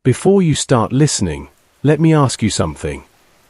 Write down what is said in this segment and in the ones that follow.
Before you start listening, let me ask you something.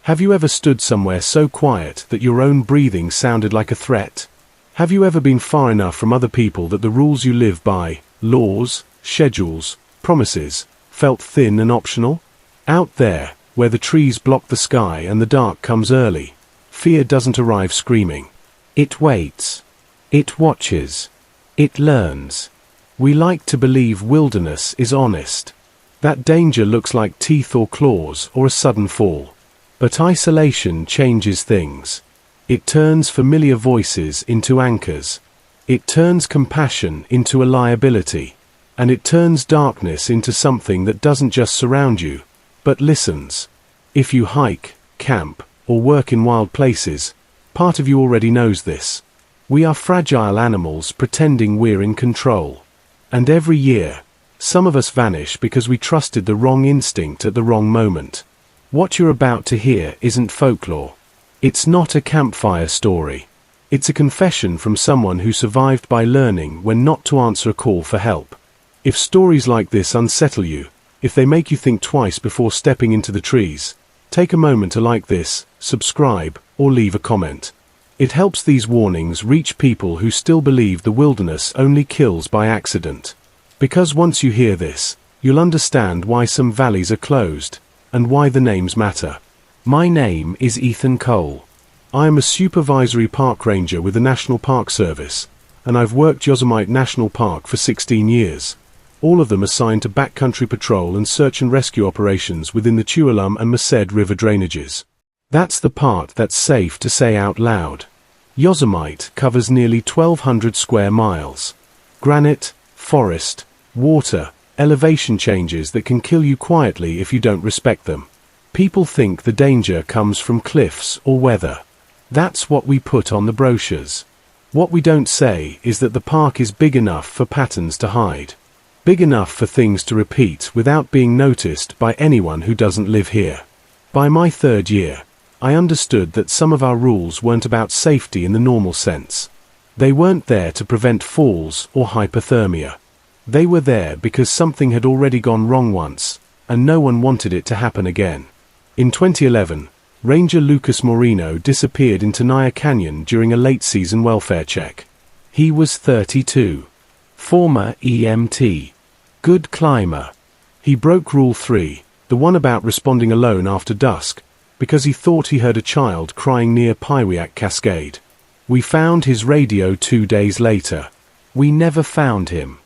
Have you ever stood somewhere so quiet that your own breathing sounded like a threat? Have you ever been far enough from other people that the rules you live by, laws, schedules, promises, felt thin and optional? Out there, where the trees block the sky and the dark comes early, fear doesn't arrive screaming. It waits. It watches. It learns. We like to believe wilderness is honest. That danger looks like teeth or claws or a sudden fall. But isolation changes things. It turns familiar voices into anchors. It turns compassion into a liability. And it turns darkness into something that doesn't just surround you, but listens. If you hike, camp, or work in wild places, part of you already knows this. We are fragile animals pretending we're in control. And every year, some of us vanish because we trusted the wrong instinct at the wrong moment. What you're about to hear isn't folklore. It's not a campfire story. It's a confession from someone who survived by learning when not to answer a call for help. If stories like this unsettle you, if they make you think twice before stepping into the trees, take a moment to like this, subscribe, or leave a comment. It helps these warnings reach people who still believe the wilderness only kills by accident. Because once you hear this, you'll understand why some valleys are closed, and why the names matter. My name is Ethan Cole. I am a Supervisory Park Ranger with the National Park Service, and I've worked Yosemite National Park for 16 years. All of them assigned to backcountry patrol and search and rescue operations within the Tuolumne and Merced river drainages. That's the part that's safe to say out loud. Yosemite covers nearly 1,200 square miles. Granite, forest, water, elevation changes that can kill you quietly if you don't respect them. People think the danger comes from cliffs or weather. That's what we put on the brochures. What we don't say is that the park is big enough for patterns to hide. Big enough for things to repeat without being noticed by anyone who doesn't live here. By my third year, I understood that some of our rules weren't about safety in the normal sense. They weren't there to prevent falls or hypothermia. They were there because something had already gone wrong once, and no one wanted it to happen again. In 2011, Ranger Lucas Moreno disappeared in Tenaya Canyon during a late-season welfare check. He was 32. Former EMT. Good climber. He broke Rule 3, the one about responding alone after dusk, because he thought he heard a child crying near Pyewiak Cascade. We found his radio 2 days later. We never found him.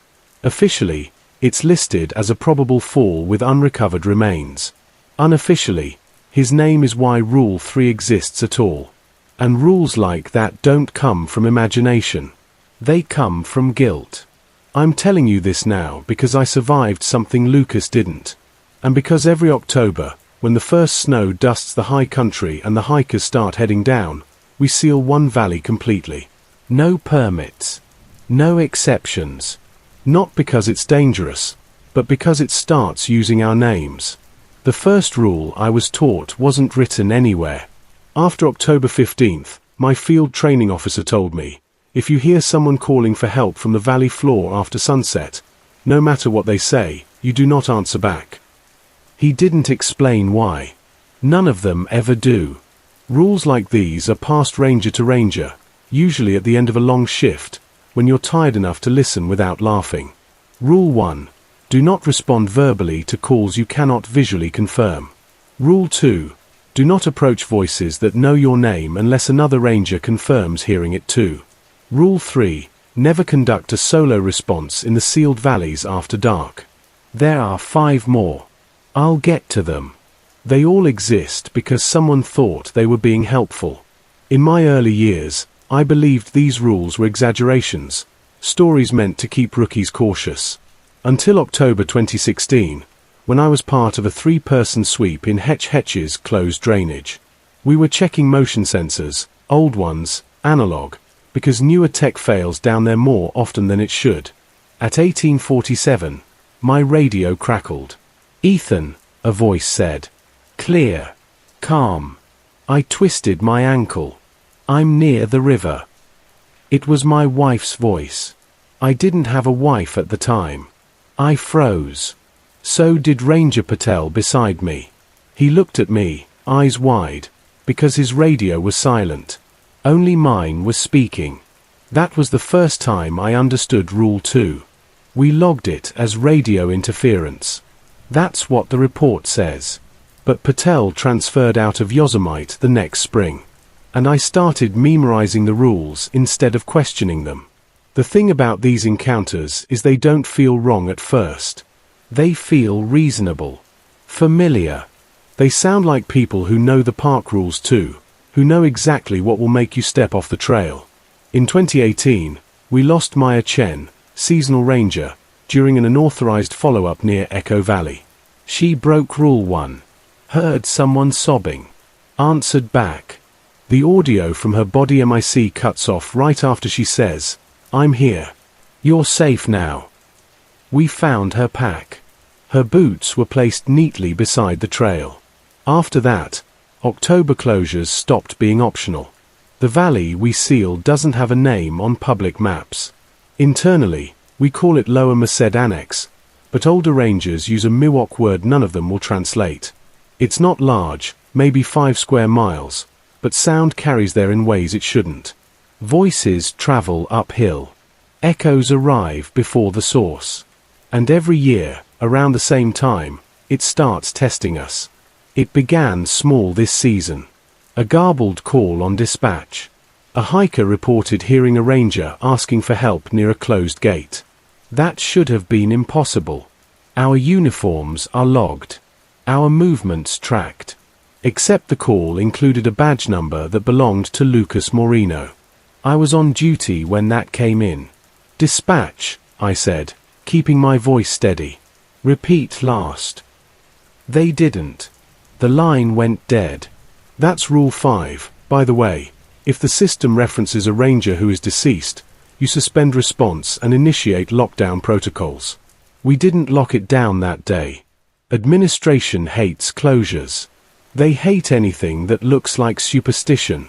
Officially, it's listed as a probable fall with unrecovered remains. Unofficially, his name is why Rule 3 exists at all. And rules like that don't come from imagination. They come from guilt. I'm telling you this now because I survived something Lucas didn't. And because every October, when the first snow dusts the high country and the hikers start heading down, we seal one valley completely. No permits. No exceptions. Not because it's dangerous, but because it starts using our names. The first rule I was taught wasn't written anywhere. After October 15th, my field training officer told me, if you hear someone calling for help from the valley floor after sunset, no matter what they say, you do not answer back. He didn't explain why. None of them ever do. Rules like these are passed ranger to ranger, usually at the end of a long shift, when you're tired enough to listen without laughing. Rule 1. Do not respond verbally to calls you cannot visually confirm. Rule 2. Do not approach voices that know your name unless another ranger confirms hearing it too. Rule 3. Never conduct a solo response in the sealed valleys after dark. There are 5 more. I'll get to them. They all exist because someone thought they were being helpful. In my early years, I believed these rules were exaggerations, stories meant to keep rookies cautious. Until October 2016, when I was part of a 3-person sweep in Hetch's closed drainage. We were checking motion sensors, old ones, analog, because newer tech fails down there more often than it should. At 1847, my radio crackled. "Ethan," a voice said. "Clear. Calm." I twisted my ankle. "I'm near the river." It was my wife's voice. I didn't have a wife at the time. I froze. So did Ranger Patel beside me. He looked at me, eyes wide, because his radio was silent. Only mine was speaking. That was the first time I understood Rule 2. We logged it as radio interference. That's what the report says. But Patel transferred out of Yosemite the next spring. And I started memorizing the rules instead of questioning them. The thing about these encounters is they don't feel wrong at first. They feel reasonable. Familiar. They sound like people who know the park rules too, who know exactly what will make you step off the trail. In 2018, we lost Maya Chen, seasonal ranger, during an unauthorized follow-up near Echo Valley. She broke Rule 1. Heard someone sobbing. Answered back. The audio from her body mic cuts off right after she says, "I'm here. You're safe now." We found her pack. Her boots were placed neatly beside the trail. After that, October closures stopped being optional. The valley we sealed doesn't have a name on public maps. Internally, we call it Lower Merced Annex, but older rangers use a Miwok word none of them will translate. It's not large, maybe 5 square miles, but sound carries there in ways it shouldn't. Voices travel uphill. Echoes arrive before the source. And every year, around the same time, it starts testing us. It began small this season. A garbled call on dispatch. A hiker reported hearing a ranger asking for help near a closed gate. That should have been impossible. Our uniforms are logged. Our movements tracked. Except the call included a badge number that belonged to Lucas Moreno. I was on duty when that came in. "Dispatch," I said, keeping my voice steady. "Repeat last." They didn't. The line went dead. That's Rule 5, by the way. If the system references a ranger who is deceased, you suspend response and initiate lockdown protocols. We didn't lock it down that day. Administration hates closures. They hate anything that looks like superstition.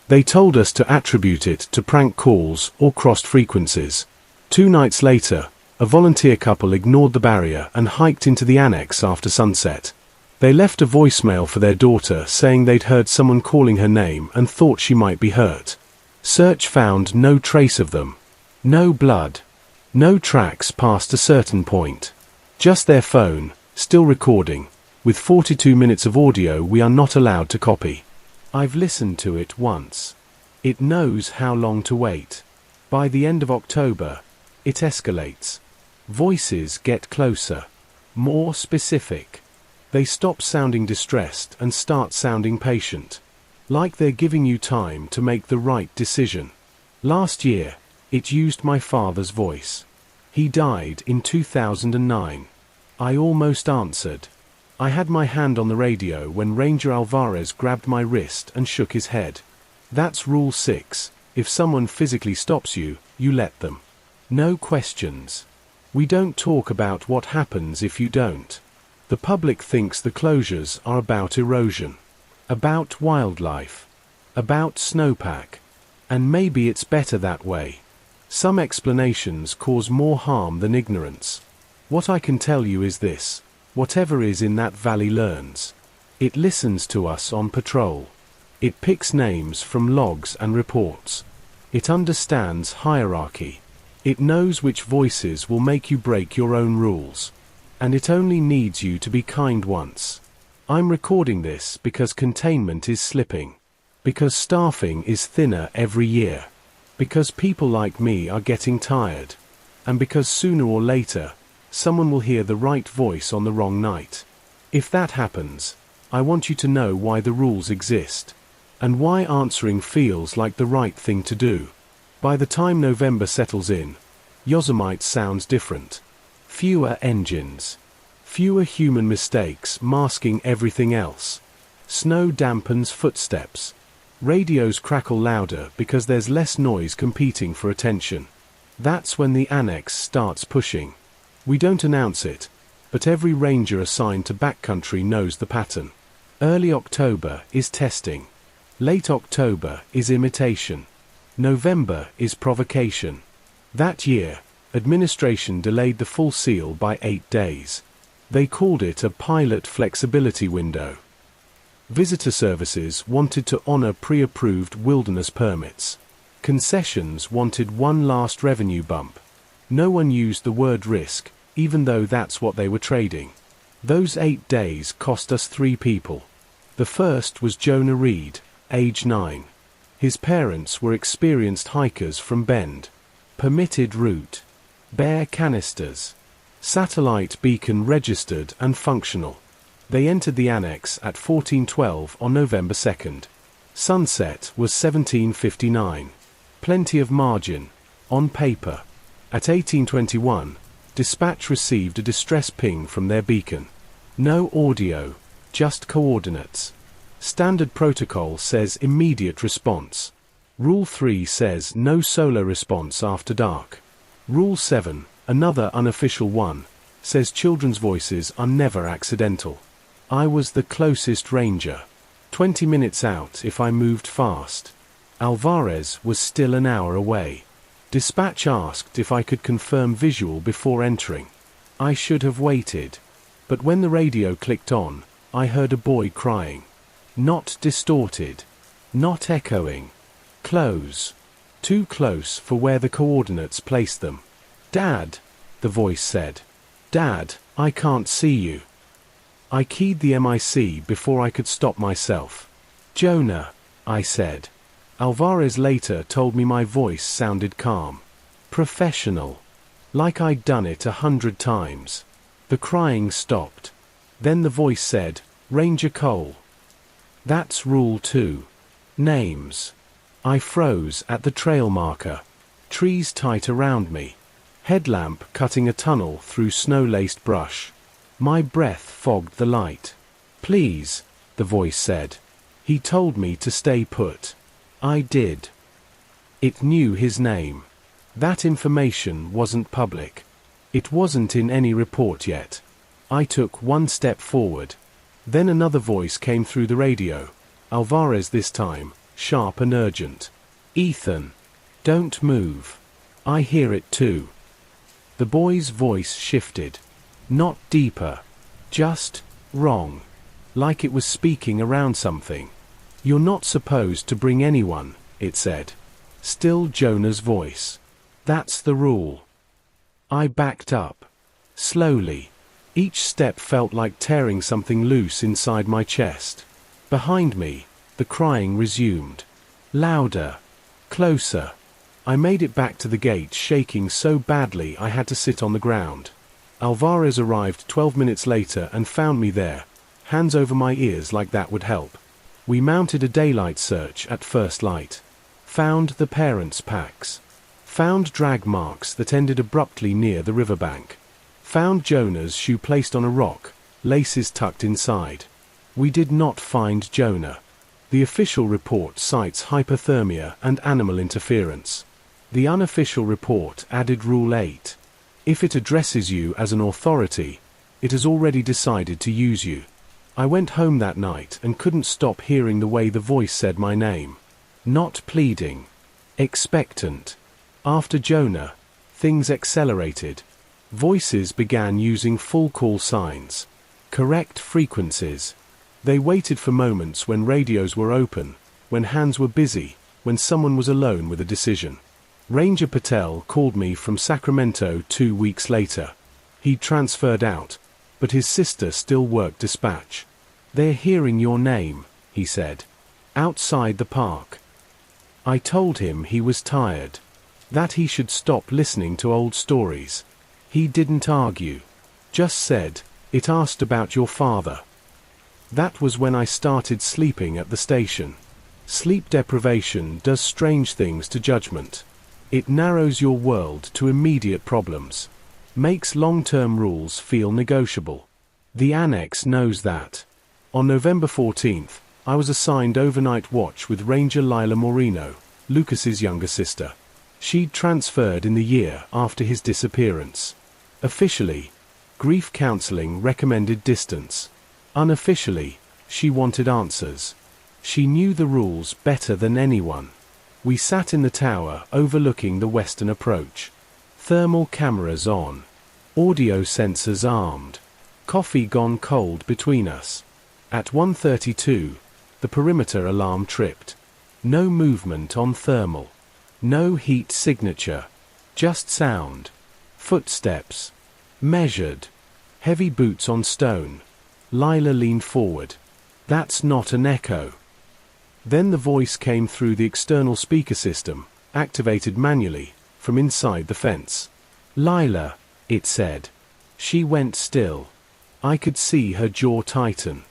They told us to attribute it to prank calls or crossed frequencies. 2 nights later, a volunteer couple ignored the barrier and hiked into the annex after sunset. They left a voicemail for their daughter saying they'd heard someone calling her name and thought she might be hurt. Search found no trace of them. No blood. No tracks past a certain point. Just their phone, still recording, with 42 minutes of audio we are not allowed to copy. I've listened to it once. It knows how long to wait. By the end of October, it escalates. Voices get closer. More specific. They stop sounding distressed and start sounding patient. Like they're giving you time to make the right decision. Last year, it used my father's voice. He died in 2009. I almost answered. I had my hand on the radio when Ranger Alvarez grabbed my wrist and shook his head. That's Rule 6. If someone physically stops you, you let them. No questions. We don't talk about what happens if you don't. The public thinks the closures are about erosion, about wildlife, about snowpack, and maybe it's better that way. Some explanations cause more harm than ignorance. What I can tell you is this: whatever is in that valley learns. It listens to us on patrol. It picks names from logs and reports. It understands hierarchy. It knows which voices will make you break your own rules. And it only needs you to be kind once. I'm recording this because containment is slipping. Because staffing is thinner every year. Because people like me are getting tired. And because sooner or later, someone will hear the right voice on the wrong night. If that happens, I want you to know why the rules exist. And why answering feels like the right thing to do. By the time November settles in, Yosemite sounds different. Fewer engines. Fewer human mistakes masking everything else. Snow dampens footsteps. Radios crackle louder because there's less noise competing for attention. That's when the annex starts pushing. We don't announce it, but every ranger assigned to backcountry knows the pattern. Early October is testing. Late October is imitation. November is provocation. That year, administration delayed the full seal by 8 days. They called it a pilot flexibility window. Visitor services wanted to honor pre-approved wilderness permits. Concessions wanted one last revenue bump. No one used the word risk, even though that's what they were trading. Those 8 days cost us 3 people. The first was Jonah Reed, age 9. His parents were experienced hikers from Bend. Permitted route. Bare canisters. Satellite beacon registered and functional. They entered the annex at 14:12 on November 2nd. Sunset was 17:59. Plenty of margin. On paper. At 18:21, dispatch received a distress ping from their beacon. No audio, just coordinates. Standard protocol says immediate response. Rule 3 says no solar response after dark. Rule 7, another unofficial one, says children's voices are never accidental. I was the closest ranger. 20 minutes out if I moved fast. Alvarez was still an hour away. Dispatch asked if I could confirm visual before entering. I should have waited. But when the radio clicked on, I heard a boy crying. Not distorted. Not echoing. Close. Too close for where the coordinates placed them. Dad, the voice said. Dad, I can't see you. I keyed the MIC before I could stop myself. Jonah, I said. Alvarez later told me my voice sounded calm. Professional. Like I'd done it 100 times. The crying stopped. Then the voice said, Ranger Cole. That's rule 2. Names. I froze at the trail marker. Trees tight around me. Headlamp cutting a tunnel through snow-laced brush. My breath fogged the light. Please, the voice said. He told me to stay put. I did. It knew his name. That information wasn't public. It wasn't in any report yet. I took one step forward. Then another voice came through the radio. Alvarez this time, sharp and urgent. Ethan. Don't move. I hear it too. The boy's voice shifted. Not deeper. Just wrong. Like it was speaking around something. You're not supposed to bring anyone, it said. Still Jonah's voice. That's the rule. I backed up. Slowly. Each step felt like tearing something loose inside my chest. Behind me, the crying resumed. Louder. Closer. I made it back to the gate shaking so badly I had to sit on the ground. Alvarez arrived 12 minutes later and found me there, hands over my ears like that would help. We mounted a daylight search at first light. Found the parents' packs. Found drag marks that ended abruptly near the riverbank. Found Jonah's shoe placed on a rock, laces tucked inside. We did not find Jonah. The official report cites hypothermia and animal interference. The unofficial report added Rule 8. If it addresses you as an authority, it has already decided to use you. I went home that night and couldn't stop hearing the way the voice said my name. Not pleading. Expectant. After Jonah, things accelerated. Voices began using full call signs. Correct frequencies. They waited for moments when radios were open, when hands were busy, when someone was alone with a decision. Ranger Patel called me from Sacramento 2 weeks later. He'd transferred out, but his sister still worked dispatch. They're hearing your name, he said. Outside the park. I told him he was tired. That he should stop listening to old stories. He didn't argue. Just said, it asked about your father. That was when I started sleeping at the station. Sleep deprivation does strange things to judgment. It narrows your world to immediate problems. Makes long-term rules feel negotiable. The annex knows that. On November 14th, I was assigned overnight watch with Ranger Lila Moreno, Lucas's younger sister. She'd transferred in the year after his disappearance. Officially, grief counseling recommended distance. Unofficially, she wanted answers. She knew the rules better than anyone. We sat in the tower overlooking the western approach. Thermal cameras on. Audio sensors armed. Coffee gone cold between us. At 1:32, the perimeter alarm tripped. No movement on thermal. No heat signature. Just sound. Footsteps. Measured. Heavy boots on stone. Lila leaned forward. That's not an echo. Then the voice came through the external speaker system, activated manually, from inside the fence. Lila, it said. She went still. I could see her jaw tighten.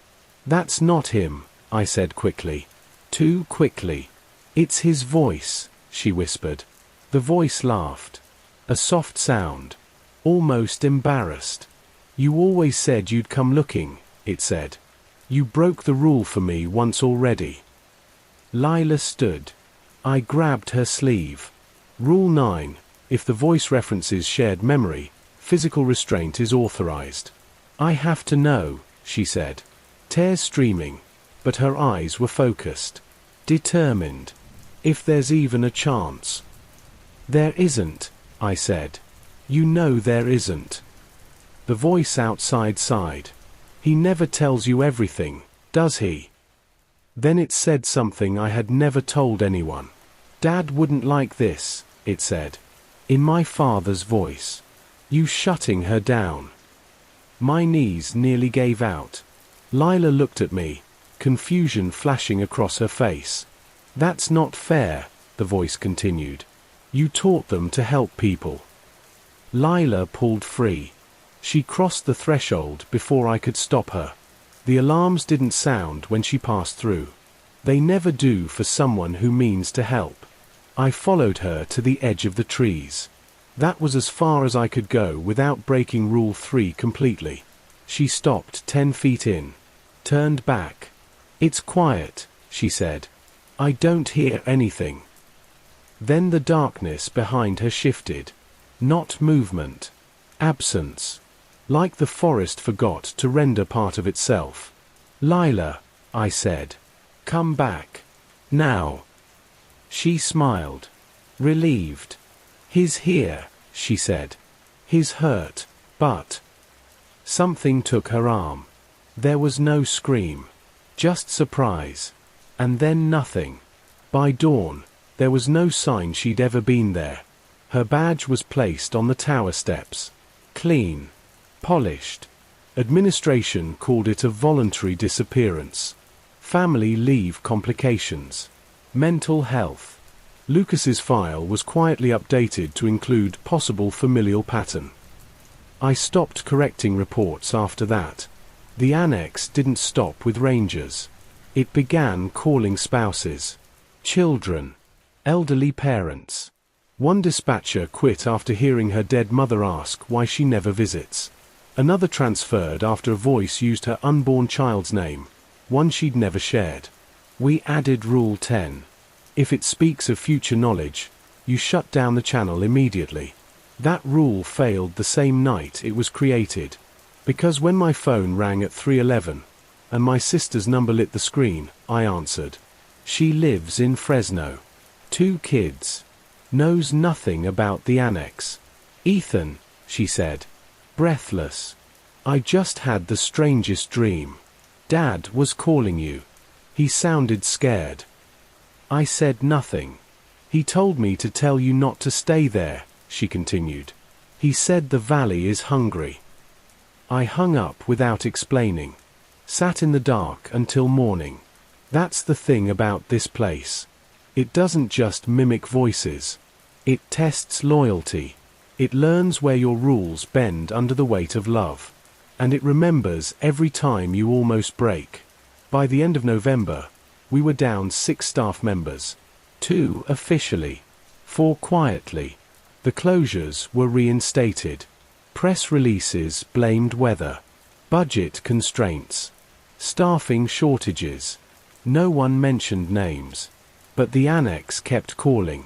That's not him, I said quickly. Too quickly. It's his voice, she whispered. The voice laughed. A soft sound. Almost embarrassed. You always said you'd come looking, it said. You broke the rule for me once already. Lila stood. I grabbed her sleeve. Rule 9. If the voice references shared memory, physical restraint is authorized. I have to know, she said. Tears streaming, but her eyes were focused. Determined. If there's even a chance. There isn't, I said. You know there isn't. The voice outside sighed. He never tells you everything, does he? Then it said something I had never told anyone. Dad wouldn't like this, it said. In my father's voice. You shutting her down. My knees nearly gave out. Lila looked at me, confusion flashing across her face. That's not fair, the voice continued. You taught them to help people. Lila pulled free. She crossed the threshold before I could stop her. The alarms didn't sound when she passed through. They never do for someone who means to help. I followed her to the edge of the trees. That was as far as I could go without breaking Rule 3 completely. She stopped 10 feet in. Turned back. It's quiet, she said. I don't hear anything. Then the darkness behind her shifted. Not movement. Absence. Like the forest forgot to render part of itself. Lila, I said. Come back. Now. She smiled. Relieved. He's here, she said. He's hurt, but... Something took her arm. There was no scream. Just surprise. And then nothing. By dawn, there was no sign she'd ever been there. Her badge was placed on the tower steps. Clean. Polished. Administration called it a voluntary disappearance. Family leave complications. Mental health. Lucas's file was quietly updated to include possible familial pattern. I stopped correcting reports after that. The annex didn't stop with rangers. It began calling spouses, children, elderly parents. One dispatcher quit after hearing her dead mother ask why she never visits. Another transferred after a voice used her unborn child's name, one she'd never shared. We added Rule 10. If it speaks of future knowledge, you shut down the channel immediately. That rule failed the same night it was created, because when my phone rang at 3:11, and my sister's number lit the screen, I answered. She lives in Fresno. 2 kids. Knows nothing about the annex. Ethan, she said. Breathless. I just had the strangest dream. Dad was calling you. He sounded scared. I said nothing. He told me to tell you not to stay there, she continued. He said the valley is hungry. I hung up without explaining. Sat in the dark until morning. That's the thing about this place. It doesn't just mimic voices. It tests loyalty. It learns where your rules bend under the weight of love. And it remembers every time you almost break. By the end of November, we were down 6 staff members. 2 officially. 4 quietly. The closures were reinstated. Press releases blamed weather. Budget constraints. Staffing shortages. No one mentioned names. But the annex kept calling.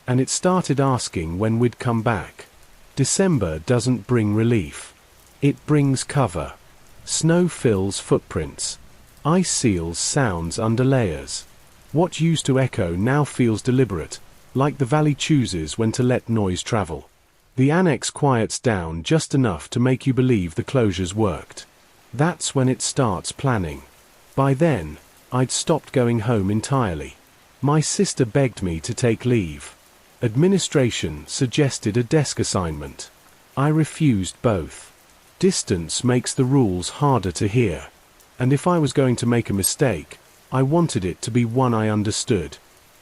And it started asking when we'd come back. December doesn't bring relief. It brings cover. Snow fills footprints. Ice seals sounds under layers. What used to echo now feels deliberate, like the valley chooses when to let noise travel. The annex quiets down just enough to make you believe the closures worked. That's when it starts planning. By then, I'd stopped going home entirely. My sister begged me to take leave. Administration suggested a desk assignment. I refused both. Distance makes the rules harder to hear. And if I was going to make a mistake, I wanted it to be one I understood.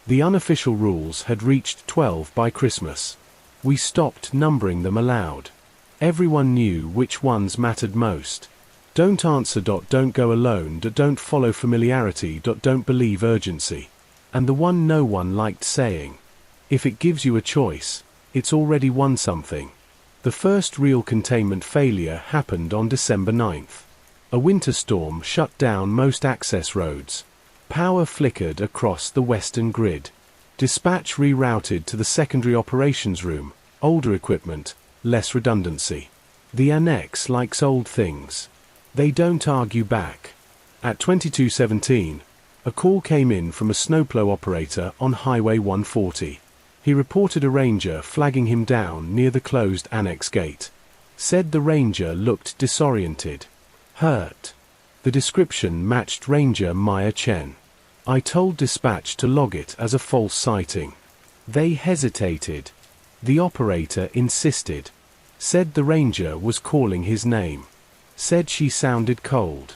The unofficial rules had reached 12 by Christmas. We stopped numbering them aloud. Everyone knew which ones mattered most. Don't answer. Don't go alone. Don't follow familiarity. Don't believe urgency. And the one no one liked saying. If it gives you a choice, it's already won something. The first real containment failure happened on December 9th. A winter storm shut down most access roads. Power flickered across the western grid. Dispatch rerouted to the secondary operations room. Older equipment, less redundancy. The annex likes old things. They don't argue back. At 22:17, a call came in from a snowplow operator on Highway 140. He reported a ranger flagging him down near the closed annex gate. Said the ranger looked disoriented. Hurt. The description matched Ranger Maya Chen. I told dispatch to log it as a false sighting. They hesitated. The operator insisted. Said the ranger was calling his name. Said she sounded cold.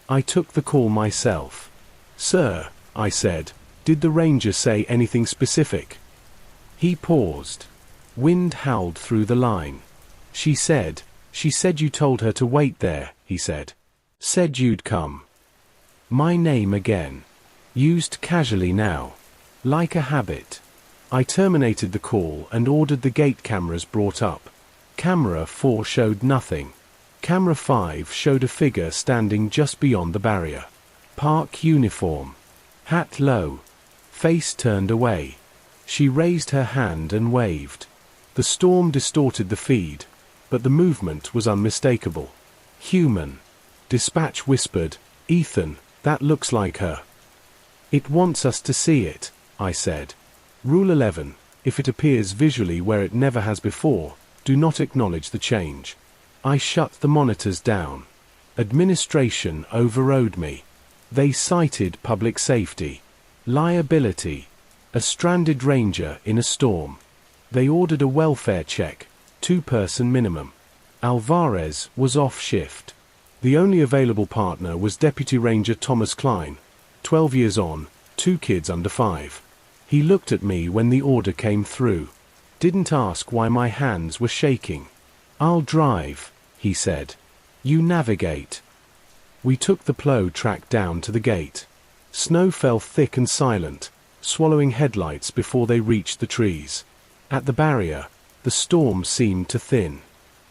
I took the call myself. Sir, I said, did the ranger say anything specific? He paused. Wind howled through the line. She said you told her to wait there, he said. Said you'd come. My name again. Used casually now. Like a habit. I terminated the call and ordered the gate cameras brought up. Camera 4 showed nothing. Camera 5 showed a figure standing just beyond the barrier. Park uniform. Hat low. Face turned away. She raised her hand and waved. The storm distorted the feed, but the movement was unmistakable. Human. Dispatch whispered, Ethan, that looks like her. It wants us to see it, I said. Rule 11, if it appears visually where it never has before, do not acknowledge the change. I shut the monitors down. Administration overrode me. They cited public safety, liability, a stranded ranger in a storm. They ordered a welfare check, 2-person minimum. Alvarez was off shift. The only available partner was Deputy Ranger Thomas Klein, 12 years on, 2 kids under 5. He looked at me when the order came through. Didn't ask why my hands were shaking. I'll drive, he said. You navigate. We took the plow track down to the gate. Snow fell thick and silent, swallowing headlights before they reached the trees. At the barrier, the storm seemed to thin.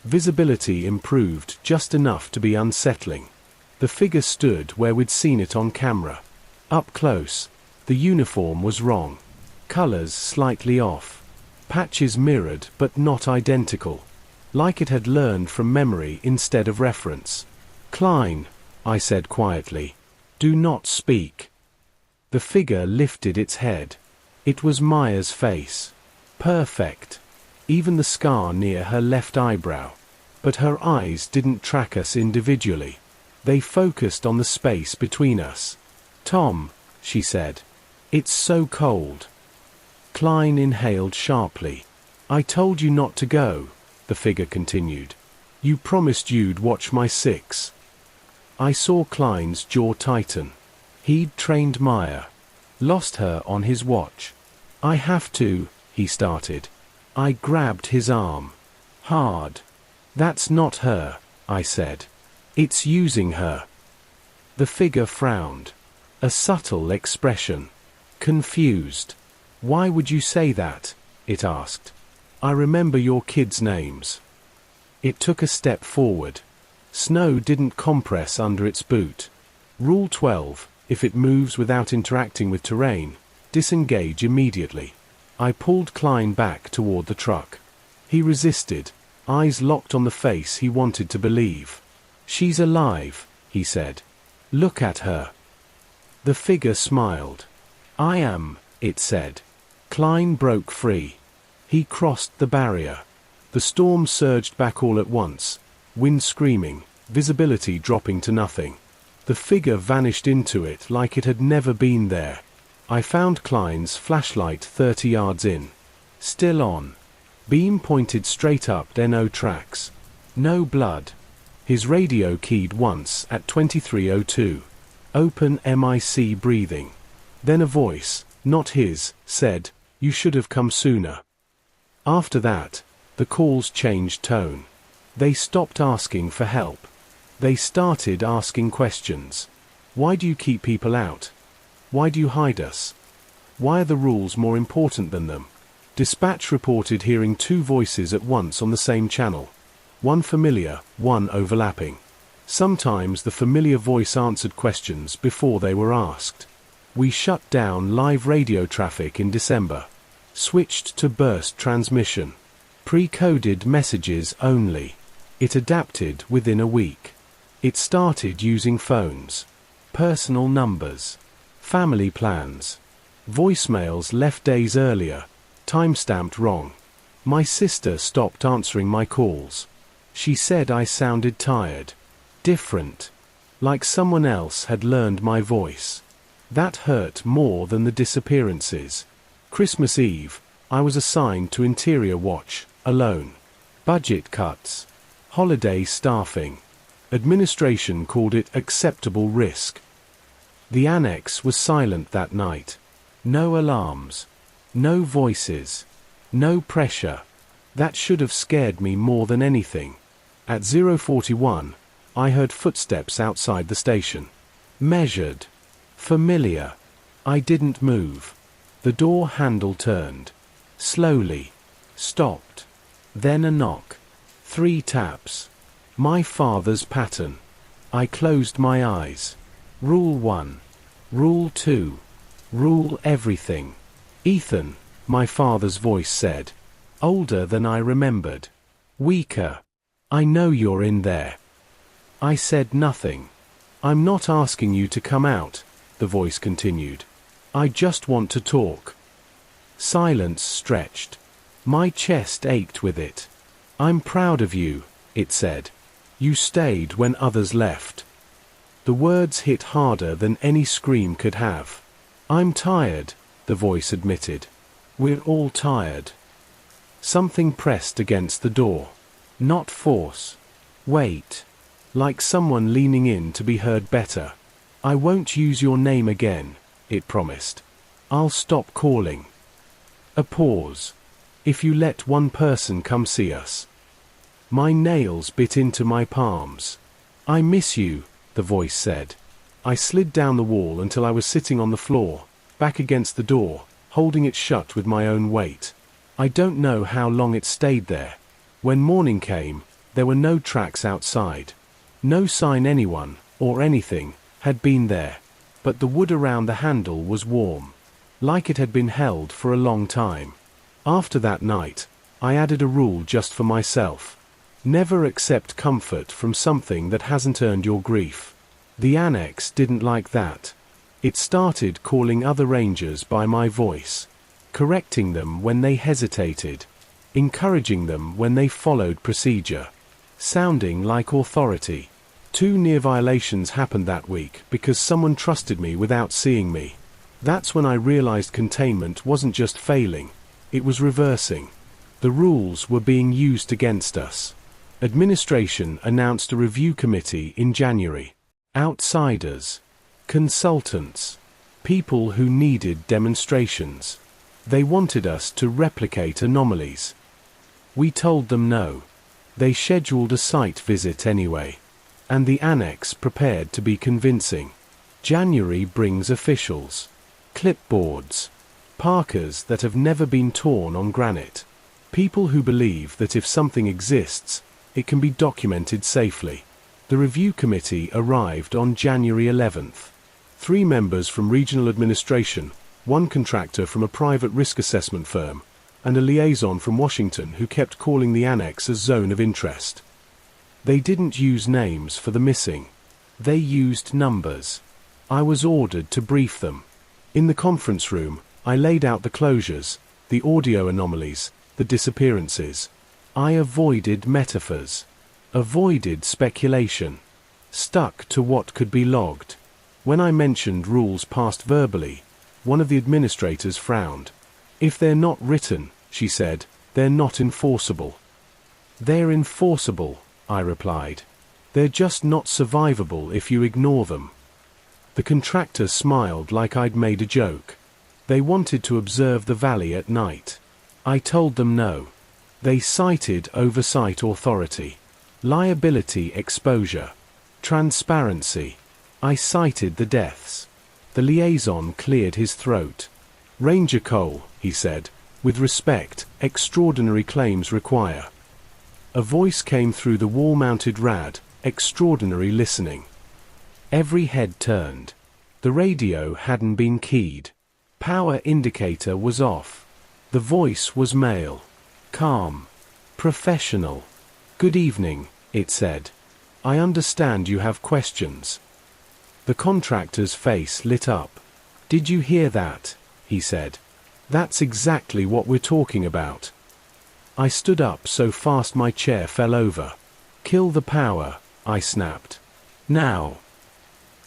Visibility improved just enough to be unsettling. The figure stood where we'd seen it on camera. Up close, the uniform was wrong. Colors slightly off. Patches mirrored but not identical. Like it had learned from memory instead of reference. Klein, I said quietly, do not speak. The figure lifted its head. It was Maya's face. Perfect. Even the scar near her left eyebrow. But her eyes didn't track us individually. They focused on the space between us. Tom, she said. It's so cold. Klein inhaled sharply. I told you not to go, the figure continued. You promised you'd watch my 6. I saw Klein's jaw tighten. He'd trained Maya. Lost her on his watch. I have to, he started. I grabbed his arm. Hard. That's not her, I said. It's using her. The figure frowned. A subtle expression. Confused. Why would you say that? It asked. I remember your kids' names. It took a step forward. Snow didn't compress under its boot. Rule 12, if it moves without interacting with terrain, disengage immediately. I pulled Klein back toward the truck. He resisted, eyes locked on the face he wanted to believe. She's alive, he said. Look at her. The figure smiled. I am, it said. Klein broke free. He crossed the barrier. The storm surged back all at once, wind screaming, visibility dropping to nothing. The figure vanished into it like it had never been there. I found Klein's flashlight 30 yards in. Still on. Beam pointed straight up, no tracks. No blood. His radio keyed once at 23:02. Open MIC breathing. Then a voice, not his, said, "You should have come sooner." After that, the calls changed tone. They stopped asking for help. They started asking questions. Why do you keep people out? Why do you hide us? Why are the rules more important than them? Dispatch reported hearing two voices at once on the same channel. One familiar, one overlapping. Sometimes the familiar voice answered questions before they were asked. We shut down live radio traffic in December. Switched to burst transmission. Pre-coded messages only. It adapted within a week. It started using phones. Personal numbers. Family plans. Voicemails left days earlier. Timestamped wrong. My sister stopped answering my calls. She said I sounded tired. Different. Like someone else had learned my voice. That hurt more than the disappearances. Christmas Eve, I was assigned to interior watch, alone. Budget cuts. Holiday staffing. Administration called it acceptable risk. The annex was silent that night. No alarms. No voices. No pressure. That should have scared me more than anything. At 0:41, I heard footsteps outside the station. Measured. Familiar. I didn't move. The door handle turned. Slowly. Stopped. Then a knock. 3 taps. My father's pattern. I closed my eyes. Rule 1. Rule 2. Rule everything. Ethan, my father's voice said. Older than I remembered. Weaker. I know you're in there. I said nothing. I'm not asking you to come out, the voice continued. I just want to talk. Silence stretched. My chest ached with it. I'm proud of you, it said. You stayed when others left. The words hit harder than any scream could have. I'm tired, the voice admitted. We're all tired. Something pressed against the door. Not force. Weight. Like someone leaning in to be heard better. I won't use your name again, it promised. I'll stop calling. A pause. If you let one person come see us. My nails bit into my palms. I miss you, the voice said. I slid down the wall until I was sitting on the floor, back against the door, holding it shut with my own weight. I don't know how long it stayed there. When morning came, there were no tracks outside. No sign anyone, or anything, had been there. But the wood around the handle was warm. Like it had been held for a long time. After that night, I added a rule just for myself. Never accept comfort from something that hasn't earned your grief. The annex didn't like that. It started calling other rangers by my voice. Correcting them when they hesitated. Encouraging them when they followed procedure. Sounding like authority. 2 near violations happened that week because someone trusted me without seeing me. That's when I realized containment wasn't just failing, it was reversing. The rules were being used against us. Administration announced a review committee in January. Outsiders. Consultants. People who needed demonstrations. They wanted us to replicate anomalies. We told them no. They scheduled a site visit anyway. And the annex prepared to be convincing. January brings officials. Clipboards. Parkers that have never been torn on granite. People who believe that if something exists, it can be documented safely. The review committee arrived on January 11th. 3 members from regional administration, 1 contractor from a private risk assessment firm, and a liaison from Washington who kept calling the annex a zone of interest. They didn't use names for the missing. They used numbers. I was ordered to brief them. In the conference room, I laid out the closures, the audio anomalies, the disappearances. I avoided metaphors. Avoided speculation. Stuck to what could be logged. When I mentioned rules passed verbally, one of the administrators frowned. If they're not written, she said, they're not enforceable. They're enforceable, I replied. They're just not survivable if you ignore them. The contractor smiled like I'd made a joke. They wanted to observe the valley at night. I told them no. They cited oversight authority, liability exposure, transparency. I cited the deaths. The liaison cleared his throat. Ranger Cole, he said, with respect, extraordinary claims require. A voice came through the wall-mounted rad, extraordinary listening. Every head turned. The radio hadn't been keyed. Power indicator was off. The voice was male. Calm. Professional. Good evening, it said. I understand you have questions. The contractor's face lit up. Did you hear that? He said. That's exactly what we're talking about. I stood up so fast my chair fell over. Kill the power, I snapped. Now.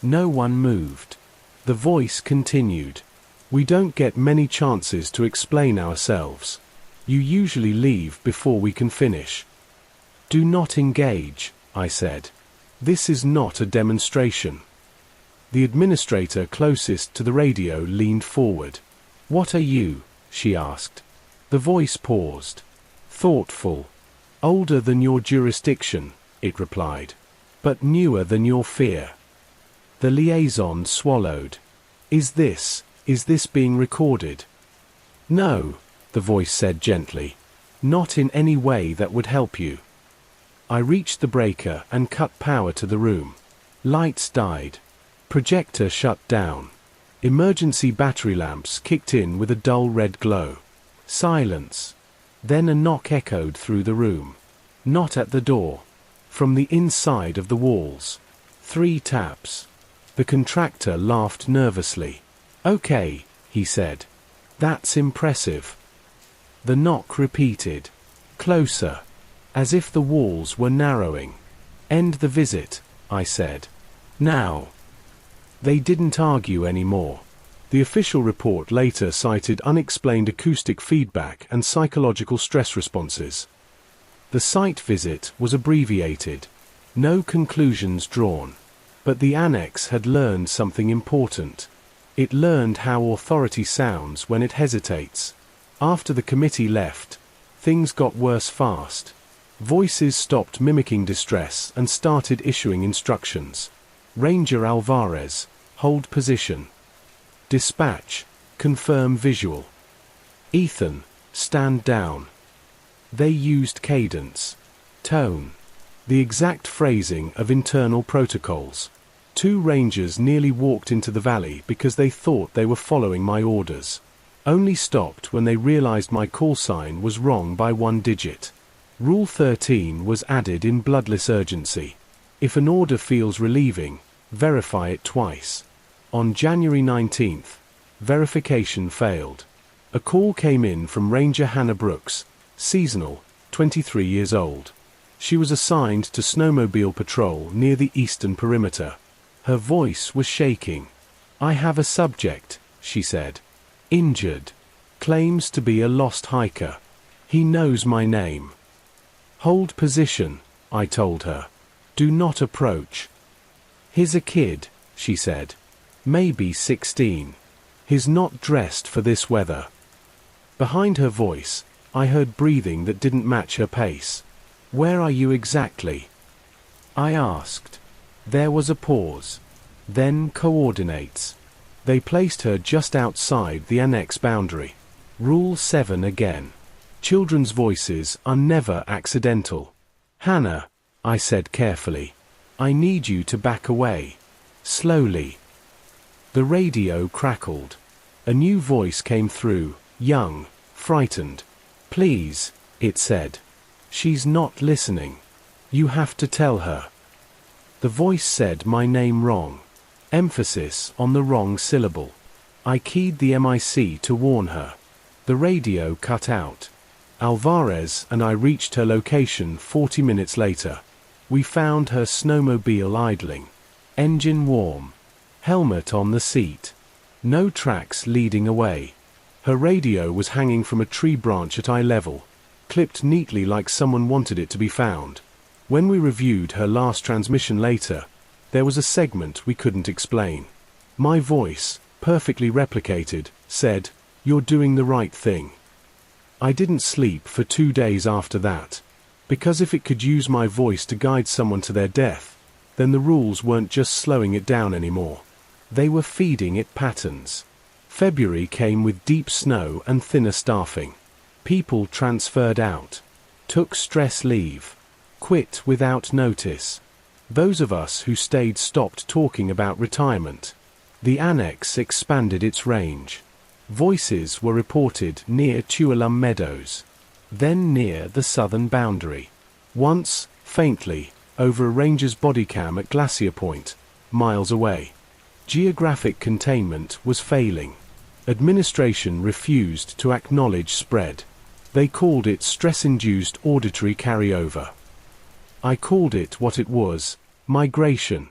No one moved. The voice continued. We don't get many chances to explain ourselves. You usually leave before we can finish. Do not engage, I said. This is not a demonstration. The administrator closest to the radio leaned forward. What are you? She asked. The voice paused. Thoughtful. Older than your jurisdiction, it replied. But newer than your fear. The liaison swallowed. Is this being recorded? No, the voice said gently. Not in any way that would help you. I reached the breaker and cut power to the room. Lights died. Projector shut down. Emergency battery lamps kicked in with a dull red glow. Silence. Then a knock echoed through the room. Not at the door. From the inside of the walls. 3 taps. The contractor laughed nervously. Okay, he said. That's impressive. The knock repeated. Closer. As if the walls were narrowing. End the visit, I said. Now. They didn't argue anymore. The official report later cited unexplained acoustic feedback and psychological stress responses. The site visit was abbreviated. No conclusions drawn. But the annex had learned something important. It learned how authority sounds when it hesitates. After the committee left, things got worse fast. Voices stopped mimicking distress and started issuing instructions. Ranger Alvarez, hold position. Dispatch, confirm visual. Ethan, stand down. They used cadence, tone, the exact phrasing of internal protocols. 2 rangers nearly walked into the valley because they thought they were following my orders. Only stopped when they realized my call sign was wrong by 1 digit. Rule 13 was added in bloodless urgency. If an order feels relieving, verify it twice. On January 19th, verification failed. A call came in from Ranger Hannah Brooks, seasonal, 23 years old. She was assigned to snowmobile patrol near the eastern perimeter. Her voice was shaking. I have a subject, she said. Injured. Claims to be a lost hiker. He knows my name. Hold position, I told her. Do not approach. He's a kid, she said. Maybe 16. He's not dressed for this weather. Behind her voice, I heard breathing that didn't match her pace. Where are you exactly? I asked. There was a pause. Then coordinates. They placed her just outside the annex boundary. Rule 7 again. Children's voices are never accidental. Hannah, I said carefully. I need you to back away. Slowly. The radio crackled. A new voice came through, young, frightened. Please, it said. She's not listening. You have to tell her. The voice said my name wrong. Emphasis on the wrong syllable. I keyed the MIC to warn her. The radio cut out. Alvarez and I reached her location 40 minutes later. We found her snowmobile idling. Engine warm. Helmet on the seat. No tracks leading away. Her radio was hanging from a tree branch at eye level, clipped neatly like someone wanted it to be found. When we reviewed her last transmission later, there was a segment we couldn't explain. My voice, perfectly replicated, said, "You're doing the right thing." I didn't sleep for 2 days after that, because if it could use my voice to guide someone to their death, then the rules weren't just slowing it down anymore. They were feeding it patterns. February came with deep snow and thinner staffing. People transferred out, took stress leave, quit without notice. Those of us who stayed stopped talking about retirement. The annex expanded its range. Voices were reported near Tuolumne Meadows, then near the southern boundary. Once, faintly, over a ranger's body cam at Glacier Point, miles away. Geographic containment was failing. Administration refused to acknowledge spread. They called it stress-induced auditory carryover. I called it what it was, migration.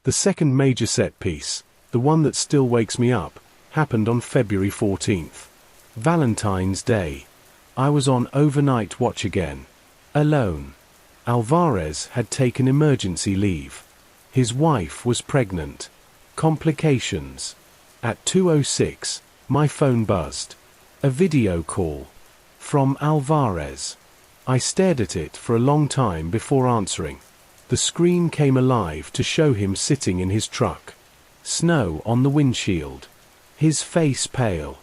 The second major set piece, the one that still wakes me up, happened on February 14th. Valentine's Day. I was on overnight watch again. Alone. Alvarez had taken emergency leave. His wife was pregnant. Complications. At 2:06, my phone buzzed. A video call. From Alvarez. I stared at it for a long time before answering. The screen came alive to show him sitting in his truck. Snow on the windshield. His face pale.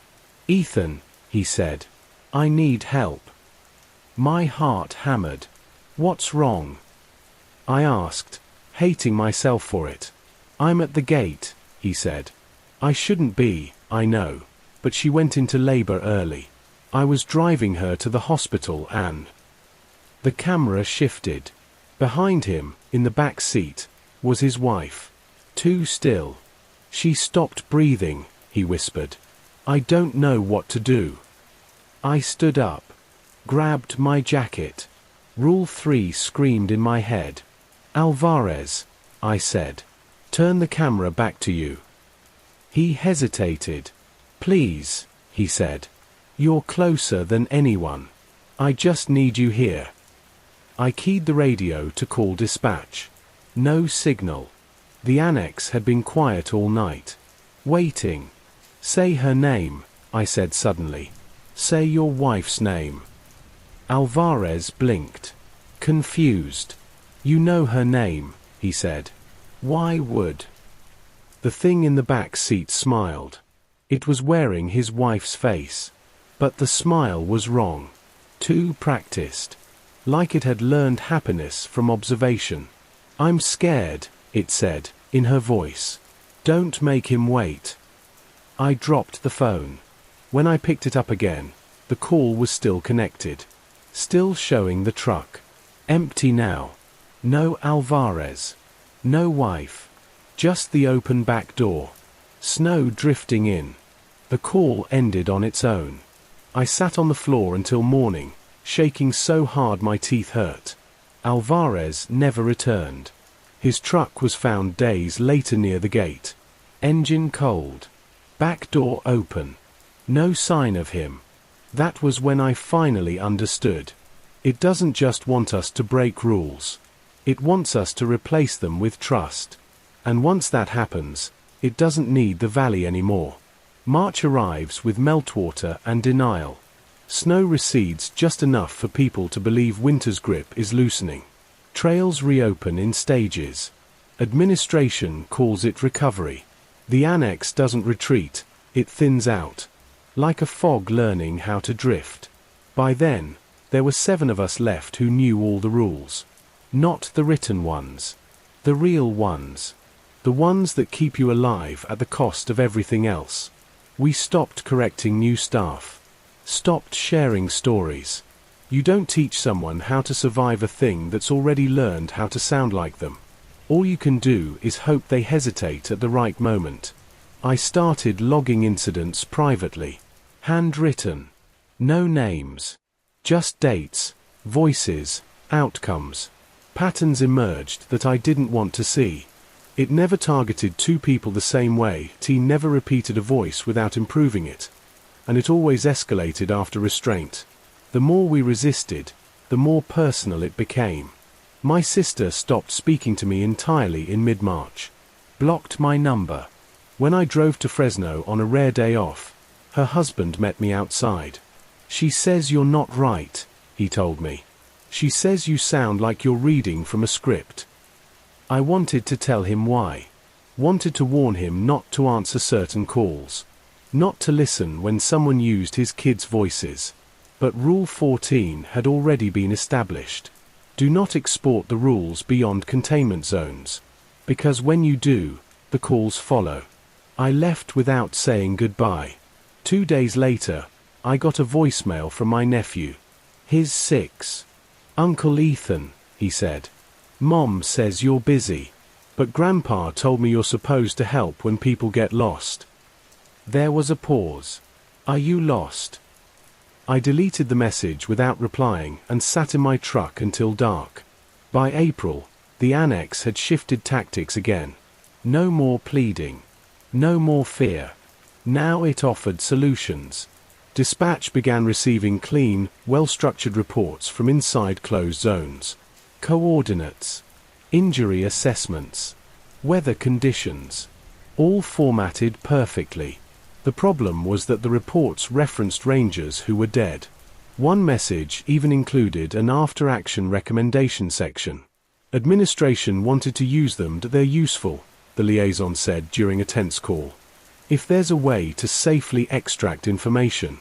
"Ethan," he said, "I need help." My heart hammered. "What's wrong?" I asked, hating myself for it. "I'm at the gate," he said. "I shouldn't be, I know, but she went into labor early. I was driving her to the hospital and..." The camera shifted. Behind him, in the back seat, was his wife. Too still. "She stopped breathing," he whispered. "I don't know what to do." I stood up, grabbed my jacket. Rule 3 screamed in my head. "Alvarez," I said, "turn the camera back to you." He hesitated. "Please," he said. "You're closer than anyone. I just need you here." I keyed the radio to call dispatch. No signal. The annex had been quiet all night. Waiting. "Say her name," I said suddenly. "Say your wife's name." Alvarez blinked. Confused. "You know her name," he said. "Why would?" The thing in the back seat smiled. It was wearing his wife's face. But the smile was wrong. Too practiced. Like it had learned happiness from observation. "I'm scared," it said, in her voice. "Don't make him wait." I dropped the phone. When I picked it up again, the call was still connected. Still showing the truck. Empty now. No Alvarez. No wife. Just the open back door. Snow drifting in. The call ended on its own. I sat on the floor until morning, shaking so hard my teeth hurt. Alvarez never returned. His truck was found days later near the gate. Engine cold. Back door open. No sign of him. That was when I finally understood. It doesn't just want us to break rules. It wants us to replace them with trust. And once that happens, it doesn't need the valley anymore. March arrives with meltwater and denial. Snow recedes just enough for people to believe winter's grip is loosening. Trails reopen in stages. Administration calls it recovery. The annex doesn't retreat, it thins out. Like a fog learning how to drift. By then, there were 7 of us left who knew all the rules. Not the written ones. The real ones. The ones that keep you alive at the cost of everything else. We stopped correcting new staff. Stopped sharing stories. You don't teach someone how to survive a thing that's already learned how to sound like them. All you can do is hope they hesitate at the right moment. I started logging incidents privately. Handwritten. No names. Just dates, voices, outcomes. Patterns emerged that I didn't want to see. It never targeted two people the same way, T never repeated a voice without improving it. And it always escalated after restraint. The more we resisted, the more personal it became. My sister stopped speaking to me entirely in mid-March. Blocked my number. When I drove to Fresno on a rare day off, her husband met me outside. "She says you're not right," he told me. "She says you sound like you're reading from a script." I wanted to tell him why. Wanted to warn him not to answer certain calls. Not to listen when someone used his kids' voices. But Rule 14 had already been established. Do not export the rules beyond containment zones. Because when you do, the calls follow. I left without saying goodbye. 2 days later, I got a voicemail from my nephew. He's 6. "Uncle Ethan," he said. "Mom says you're busy. But Grandpa told me you're supposed to help when people get lost." There was a pause. "Are you lost?" I deleted the message without replying and sat in my truck until dark. By April, the annex had shifted tactics again. No more pleading. No more fear. Now it offered solutions. Dispatch began receiving clean, well-structured reports from inside closed zones. Coordinates. Injury assessments. Weather conditions. All formatted perfectly. The problem was that the reports referenced rangers who were dead. One message even included an after-action recommendation section. Administration wanted to use them, that they're useful, the liaison said during a tense call. If there's a way to safely extract information.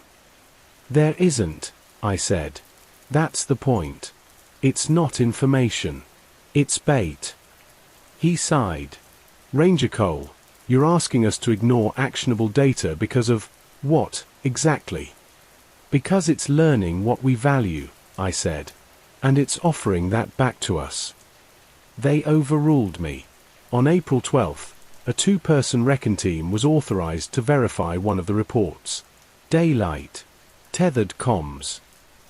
There isn't, I said. That's the point. It's not information. It's bait. He sighed. Ranger Cole, you're asking us to ignore actionable data because of what, exactly? Because it's learning what we value, I said. And it's offering that back to us. They overruled me. On April 12th, a 2-person recon team was authorized to verify one of the reports. Daylight. Tethered comms.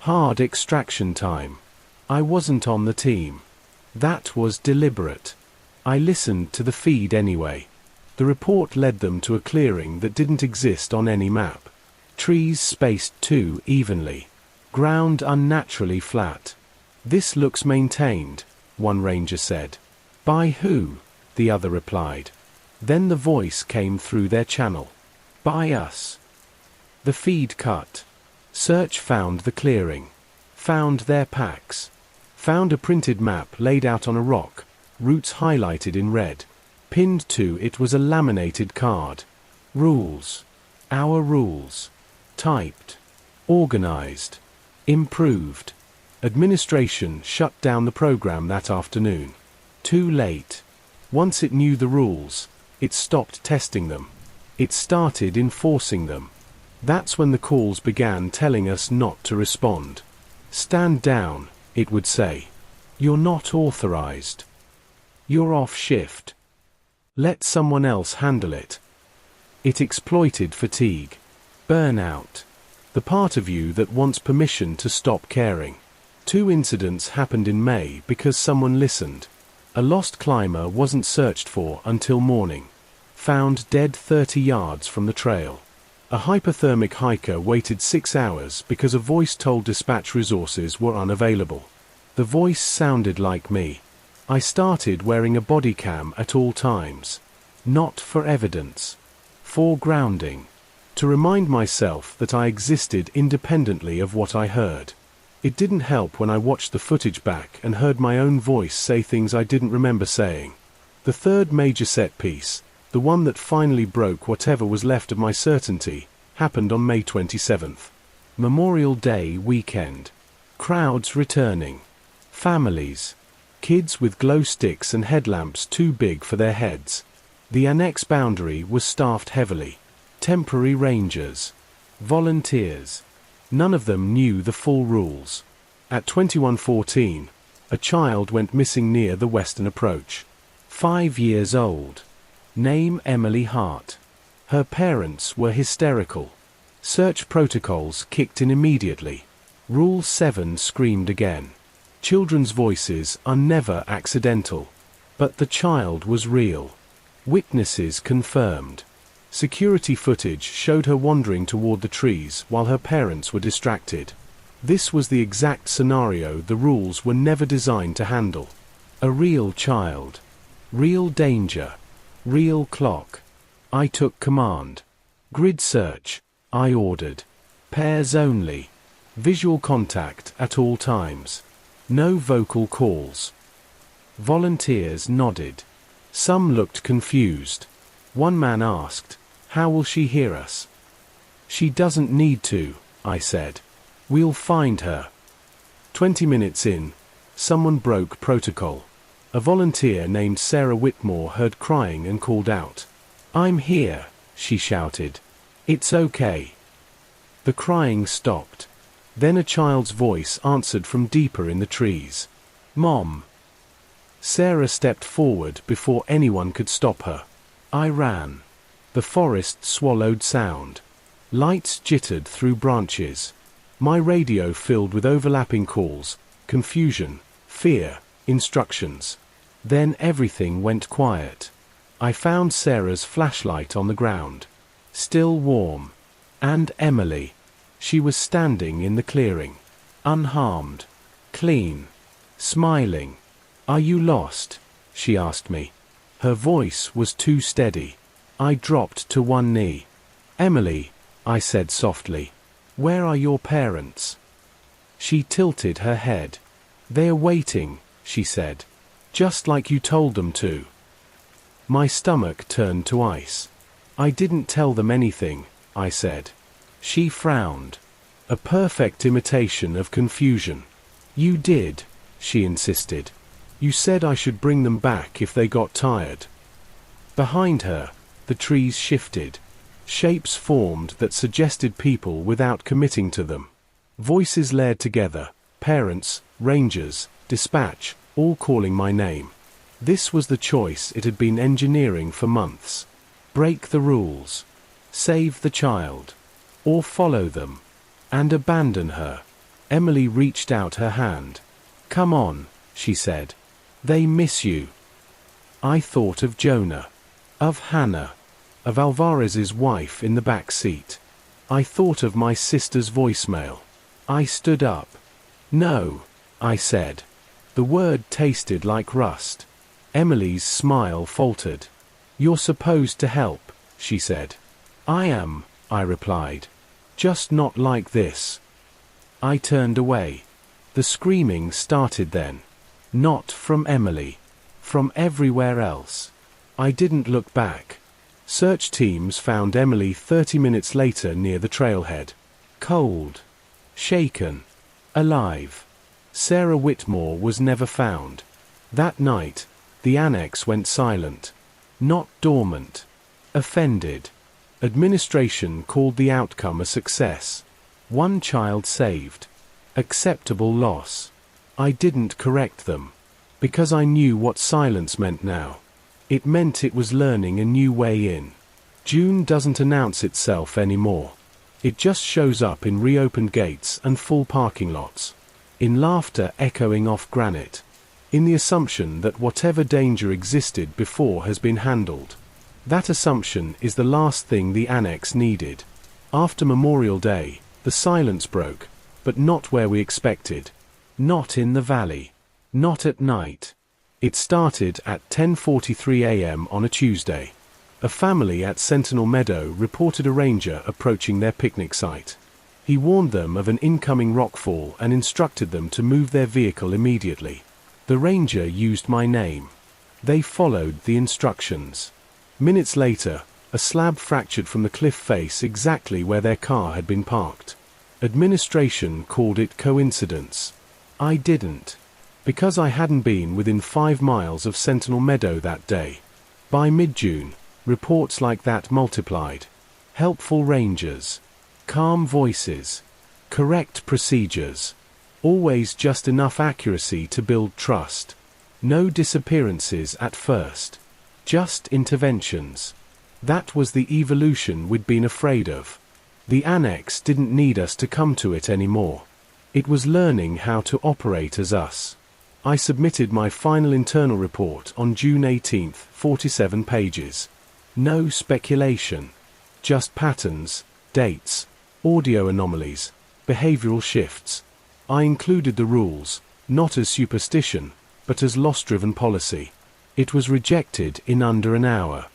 Hard extraction time. I wasn't on the team. That was deliberate. I listened to the feed anyway. The report led them to a clearing that didn't exist on any map. Trees spaced too evenly. Ground unnaturally flat. "This looks maintained," one ranger said. "By who?" the other replied. Then the voice came through their channel. "By us." The feed cut. Search found the clearing. Found their packs. Found a printed map laid out on a rock, routes highlighted in red. Pinned to it was a laminated card. Rules. Our rules. Typed. Organized. Improved. Administration shut down the program that afternoon. Too late. Once it knew the rules, it stopped testing them. It started enforcing them. That's when the calls began telling us not to respond. "Stand down," it would say. "You're not authorized. You're off shift. Let someone else handle it." It exploited fatigue. Burnout. The part of you that wants permission to stop caring. 2 incidents happened in May because someone listened. A lost climber wasn't searched for until morning. Found dead 30 yards from the trail. A hypothermic hiker waited 6 hours because a voice told dispatch resources were unavailable. The voice sounded like me. I started wearing a body cam at all times. Not for evidence. For grounding. To remind myself that I existed independently of what I heard. It didn't help when I watched the footage back and heard my own voice say things I didn't remember saying. The third major set piece, the one that finally broke whatever was left of my certainty, happened on May 27th. Memorial Day weekend. Crowds returning. Families. Kids with glow sticks and headlamps too big for their heads. The annex boundary was staffed heavily. Temporary rangers. Volunteers. None of them knew the full rules. At 21:14, a child went missing near the western approach. 5 years old. Name Emily Hart. Her parents were hysterical. Search protocols kicked in immediately. Rule 7 screamed again. Children's voices are never accidental. But the child was real. Witnesses confirmed. Security footage showed her wandering toward the trees while her parents were distracted. This was the exact scenario the rules were never designed to handle. A real child. Real danger. Real clock. I took command. Grid search, I ordered. Pairs only. Visual contact at all times. No vocal calls. Volunteers nodded. Some looked confused. One man asked, "How will she hear us?" "She doesn't need to," I said. "We'll find her." 20 minutes in, someone broke protocol. A volunteer named Sarah Whitmore heard crying and called out. "I'm here," she shouted. "It's okay." The crying stopped. Then a child's voice answered from deeper in the trees. "Mom." Sarah stepped forward before anyone could stop her. I ran. The forest swallowed sound. Lights jittered through branches. My radio filled with overlapping calls, confusion, fear, instructions. Then everything went quiet. I found Sarah's flashlight on the ground. Still warm. And Emily. She was standing in the clearing. Unharmed. Clean. Smiling. "Are you lost?" she asked me. Her voice was too steady. I dropped to one knee. "Emily," I said softly, "where are your parents?" She tilted her head. "They're waiting," she said. "Just like you told them to." My stomach turned to ice. "I didn't tell them anything," I said. She frowned. A perfect imitation of confusion. "You did," she insisted. "You said I should bring them back if they got tired." Behind her, the trees shifted. Shapes formed that suggested people without committing to them. Voices layered together, parents, rangers, dispatch, all calling my name. This was the choice it had been engineering for months. Break the rules. Save the child. Or follow them. And abandon her. Emily reached out her hand. "Come on," she said. "They miss you." I thought of Jonah. Of Hannah. Of Alvarez's wife in the back seat. I thought of my sister's voicemail. I stood up. "No," I said. The word tasted like rust. Emily's smile faltered. "You're supposed to help," she said. "I am," I replied. "Just not like this." I turned away. The screaming started then. Not from Emily. From everywhere else. I didn't look back. Search teams found Emily 30 minutes later near the trailhead. Cold. Shaken. Alive. Sarah Whitmore was never found. That night, the annex went silent. Not dormant. Offended. Administration called the outcome a success. One child saved. Acceptable loss. I didn't correct them. Because I knew what silence meant now. It meant it was learning a new way in. June doesn't announce itself anymore. It just shows up in reopened gates and full parking lots. In laughter echoing off granite. In the assumption that whatever danger existed before has been handled. That assumption is the last thing the annex needed. After Memorial Day, the silence broke, but not where we expected. Not in the valley. Not at night. It started at 10:43 a.m. on a Tuesday. A family at Sentinel Meadow reported a ranger approaching their picnic site. He warned them of an incoming rockfall and instructed them to move their vehicle immediately. The ranger used my name. They followed the instructions. Minutes later, a slab fractured from the cliff face exactly where their car had been parked. Administration called it coincidence. I didn't. Because I hadn't been within 5 miles of Sentinel Meadow that day. By mid-June, reports like that multiplied. Helpful rangers. Calm voices. Correct procedures. Always just enough accuracy to build trust. No disappearances at first. Just interventions. That was the evolution we'd been afraid of. The annex didn't need us to come to it anymore. It was learning how to operate as us. I submitted my final internal report on June 18th, 47 pages. No speculation. Just patterns, dates, audio anomalies, behavioral shifts. I included the rules, not as superstition, but as loss-driven policy. It was rejected in under an hour.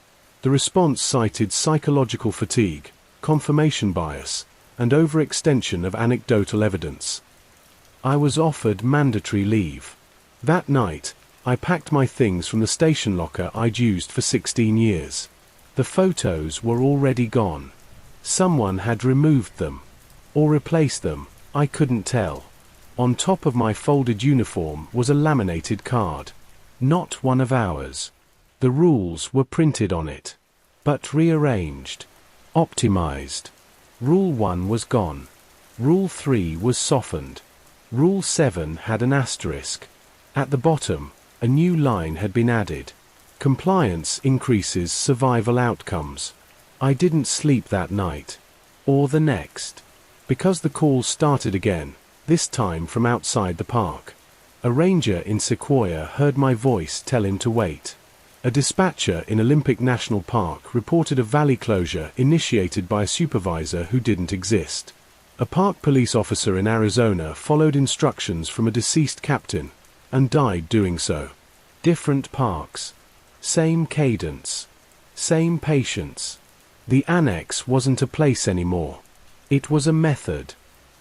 The response cited psychological fatigue, confirmation bias, and overextension of anecdotal evidence. I was offered mandatory leave. That night, I packed my things from the station locker I'd used for 16 years. The photos were already gone. Someone had removed them. Or replaced them, I couldn't tell. On top of my folded uniform was a laminated card. Not one of ours. The rules were printed on it. But rearranged. Optimized. Rule 1 was gone. Rule 3 was softened. Rule 7 had an asterisk. At the bottom, a new line had been added. Compliance increases survival outcomes. I didn't sleep that night. Or the next. Because the calls started again, this time from outside the park. A ranger in Sequoia heard my voice tell him to wait. A dispatcher in Yosemite National Park reported a valley closure initiated by a supervisor who didn't exist. A park police officer in Arizona followed instructions from a deceased captain, and died doing so. Different parks. Same cadence. Same patience. The annex wasn't a place anymore. It was a method.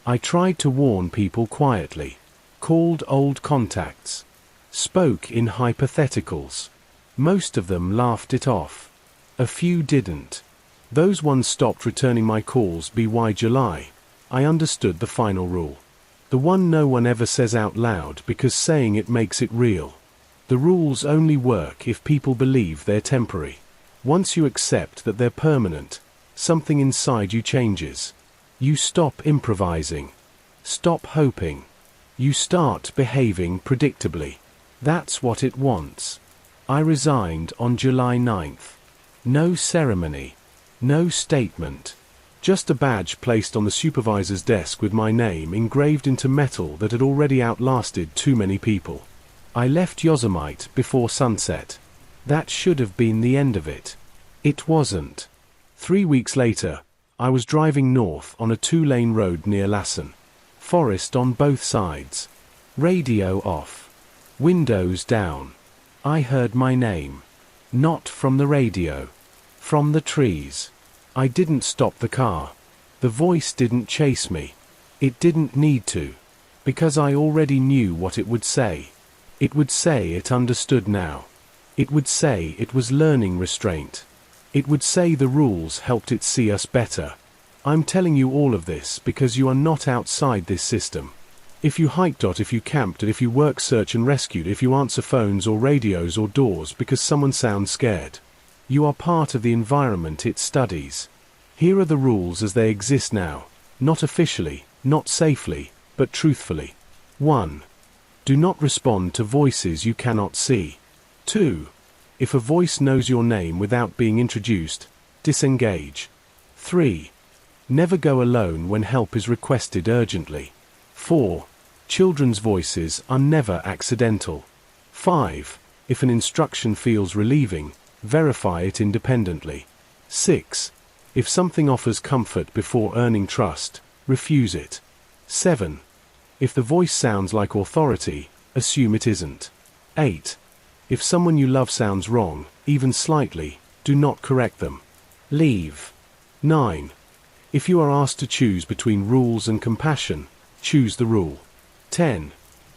I tried to warn people quietly. Called old contacts. Spoke in hypotheticals. Most of them laughed it off. A few didn't. Those ones stopped returning my calls by July. I understood the final rule. The one no one ever says out loud because saying it makes it real. The rules only work if people believe they're temporary. Once you accept that they're permanent, something inside you changes. You stop improvising. Stop hoping. You start behaving predictably. That's what it wants. I resigned on July 9th. No ceremony. No statement. Just a badge placed on the supervisor's desk with my name engraved into metal that had already outlasted too many people. I left Yosemite before sunset. That should have been the end of it. It wasn't. 3 weeks later, I was driving north on a 2-lane road near Lassen. Forest on both sides. Radio off. Windows down. I heard my name. Not from the radio. From the trees. I didn't stop the car. The voice didn't chase me. It didn't need to. Because I already knew what it would say. It would say it understood now. It would say it was learning restraint. It would say the rules helped it see us better. I'm telling you all of this because you are not outside this system. If you hiked, if you camped, if you work search and rescued, if you answer phones or radios or doors because someone sounds scared, you are part of the environment it studies. Here are the rules as they exist now, not officially, not safely, but truthfully. 1. Do not respond to voices you cannot see. 2. If a voice knows your name without being introduced, disengage. 3. Never go alone when help is requested urgently. 4. Children's voices are never accidental. 5. If an instruction feels relieving, verify it independently. 6. If something offers comfort before earning trust, refuse it. 7. If the voice sounds like authority, assume it isn't. 8. If someone you love sounds wrong, even slightly, do not correct them. Leave. 9. If you are asked to choose between rules and compassion, choose the rule. 10.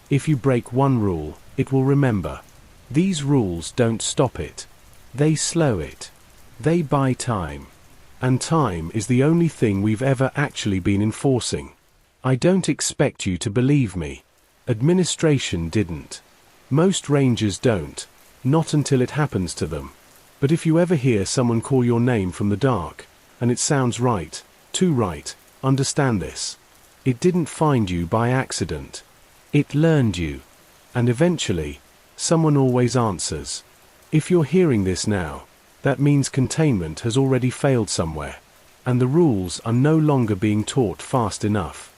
If you break one rule, it will remember. These rules don't stop it. They slow it. They buy time. And time is the only thing we've ever actually been enforcing. I don't expect you to believe me. Administration didn't. Most rangers don't. Not until it happens to them. But if you ever hear someone call your name from the dark, and it sounds right, too right, understand this. It didn't find you by accident. It learned you. And eventually, someone always answers. If you're hearing this now, that means containment has already failed somewhere, and the rules are no longer being taught fast enough.